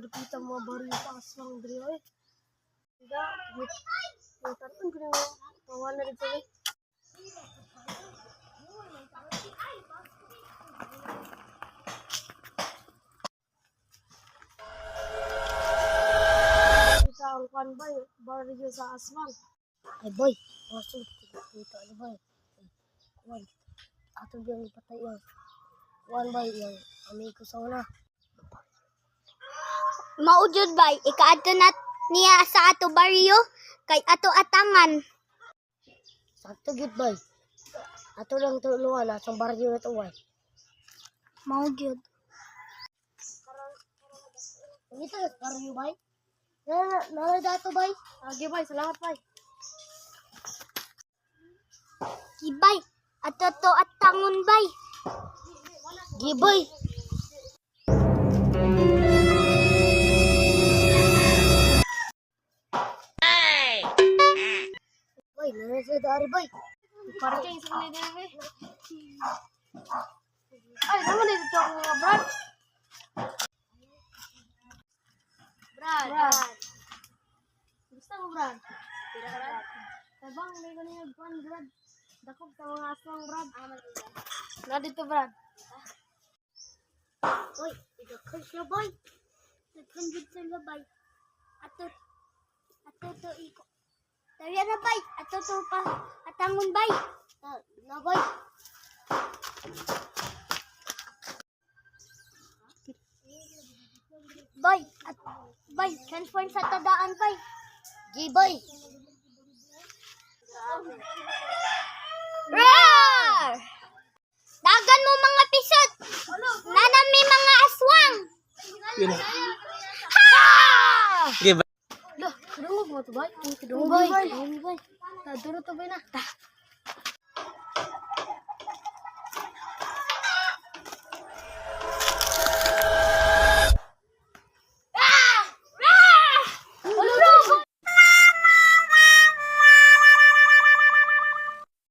kita mga baril pa aswang diri oy. Diba? Tartan ko na tawa na dito eh. Kita ang kwan ba baril sa aswang. Ay boy, masuk kita ni boy. Kwan, ato yung ipatay yan. Kwan ba yung amigo sa una. Maujud bay, ikaadto na niya sa ato baryo kay ato atangan. Sakto gid bay. Ato lang tuluan atong baryo na to bay. Maujud. Ito baryo bay. Na dato bay. Agi bay, salamat bay. Gibay, ato to atangon bay. Gibay. Bay, nasa dari bay. Para kayo sa kanila bay. Ay, naman dito ako mga Brad. Brad. Gusto mo Brad? Brad. Tabang, may ganyan nagpan Brad. Dakop sa mga aswang Brad. Na dito Brad. Oy, idakol siya bay. Nagkanjud sila bay. Ato to iko. Tawya na bay, ato to pa atangon bay. Na bay. Bay, bay, transfer sa tadaan bay. Gibay. Roar! Dagan mo mga pisot. Nanami mga aswang. Ha! Loh, kedungog mo to bay? Kedungog bay. Kedungog bay. Taduro to bay na.